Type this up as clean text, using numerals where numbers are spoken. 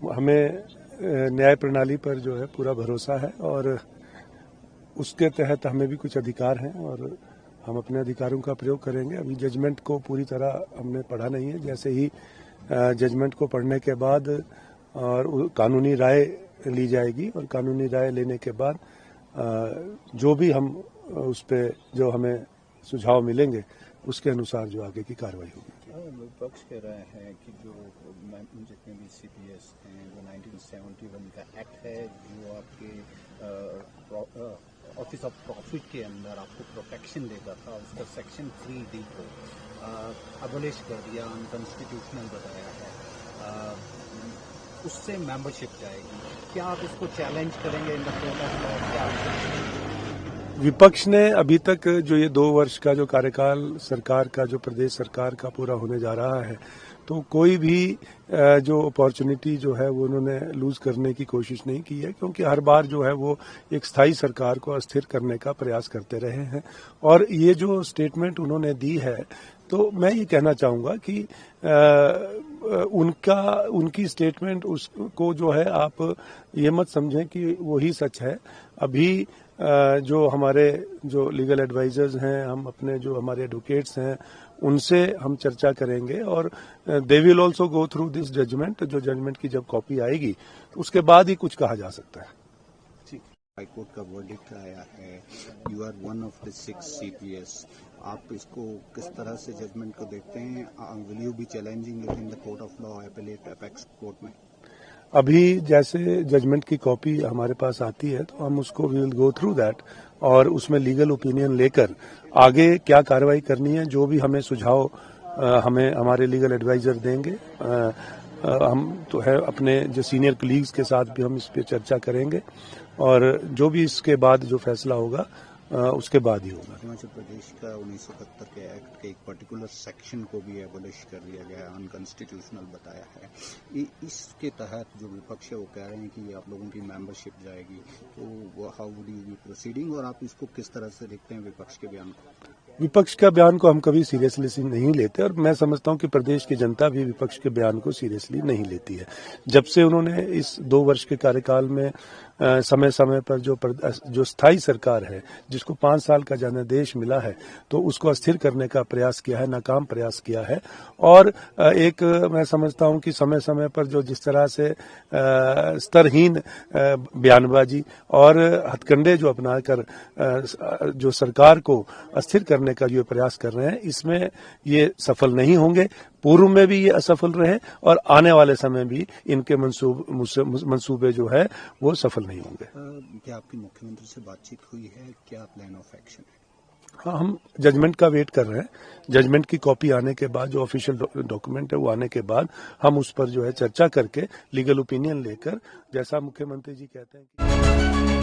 हमें न्याय प्रणाली पर जो है पूरा भरोसा है और उसके तहत हमें भी कुछ अधिकार हैं और हम अपने अधिकारों का प्रयोग करेंगे। अभी जजमेंट को पूरी तरह हमने पढ़ा नहीं है। जैसे ही जजमेंट को पढ़ने के बाद और कानूनी राय ली जाएगी और कानूनी राय लेने के बाद जो भी हम उस पर जो हमें सुझाव मिलेंगे उसके अनुसार जो आगे की कार्रवाई होगी। विपक्ष कह रहे हैं कि जो जितने भी सीपीएस हैं जो 1971 का एक्ट है जो आपके ऑफिस ऑफ प्रॉफिट के अंदर आपको प्रोटेक्शन देता था उसका सेक्शन 3D को अबोलिश कर दिया, अनकॉन्स्टिट्यूशनल बताया है, उससे मेंबरशिप जाएगी। क्या आप इसको चैलेंज करेंगे इन द कोर्ट ऑफ लॉ? क्या विपक्ष ने अभी तक जो ये 2 वर्ष का जो कार्यकाल सरकार का जो प्रदेश सरकार का पूरा होने जा रहा है तो कोई भी जो अपॉर्चुनिटी जो है वो उन्होंने लूज करने की कोशिश नहीं की है, क्योंकि हर बार जो है वो एक स्थायी सरकार को अस्थिर करने का प्रयास करते रहे हैं। और ये जो स्टेटमेंट उन्होंने दी है तो मैं ये कहना चाहूंगा कि उनकी स्टेटमेंट उसको जो है आप ये मत समझें कि वही सच है। अभी जो हमारे जो लीगल एडवाइजर्स हैं, हम अपने जो हमारे एडवोकेट्स हैं उनसे हम चर्चा करेंगे और they will also go through this judgment. जो जजमेंट की जब कॉपी आएगी तो उसके बाद ही कुछ कहा जा सकता है। हाईकोर्ट का वर्डिक्ट आया है, you are one of the 6 CPS. आप इसको किस तरह से जजमेंट को देखते हैं? Will you be challenging it in the court of law, appellate, apex court में? अभी जैसे जजमेंट की कॉपी हमारे पास आती है तो हम उसको we will go through that और उसमें लीगल ओपिनियन लेकर आगे क्या कार्रवाई करनी है, जो भी हमें सुझाव हमें हमारे लीगल एडवाइजर देंगे। हम तो है अपने जो सीनियर कलीग्स के साथ भी हम इस पे चर्चा करेंगे और जो भी इसके बाद जो फैसला होगा उसके बाद ही होगा। हिमाचल प्रदेश का 1971 के एक्ट के एक पर्टिकुलर सेक्शन को भी एबोलिश कर दिया गया, अनकॉन्स्टिट्यूशनल बताया है। इसके तहत जो विपक्ष है वो कह रहे हैं कि आप लोगों की मेंबरशिप जाएगी, तो how would you be proceeding और आप इसको किस तरह से देखते हैं विपक्ष के बयान को? विपक्ष का बयान को हम कभी सीरियसली नहीं लेते और मैं समझता हूं कि प्रदेश की जनता भी विपक्ष के बयान को सीरियसली नहीं लेती है। जब से उन्होंने इस 2 वर्ष के कार्यकाल में समय समय पर जो स्थायी सरकार है जिसको 5 साल का जनादेश मिला है तो उसको अस्थिर करने का प्रयास किया है, नाकाम प्रयास किया है। और एक मैं समझता हूं कि समय समय पर जो जिस तरह से स्तरहीन बयानबाजी और हथकंडे जो अपनाकर जो सरकार को अस्थिर करने का जो प्रयास कर रहे हैं, इसमें ये सफल नहीं होंगे। पूर्व में भी ये असफल रहे और आने वाले समय भी इनके मंसूबे जो है वो सफल नहीं होंगे। क्या आपकी मुख्यमंत्री से बातचीत हुई है? क्या प्लान ऑफ एक्शन है? हाँ, हम जजमेंट का वेट कर रहे हैं। जजमेंट की कॉपी आने के बाद जो ऑफिशियल डॉक्यूमेंट है वो आने के बाद हम उस पर जो है चर्चा करके लीगल ओपिनियन लेकर, जैसा मुख्यमंत्री जी कहते हैं कि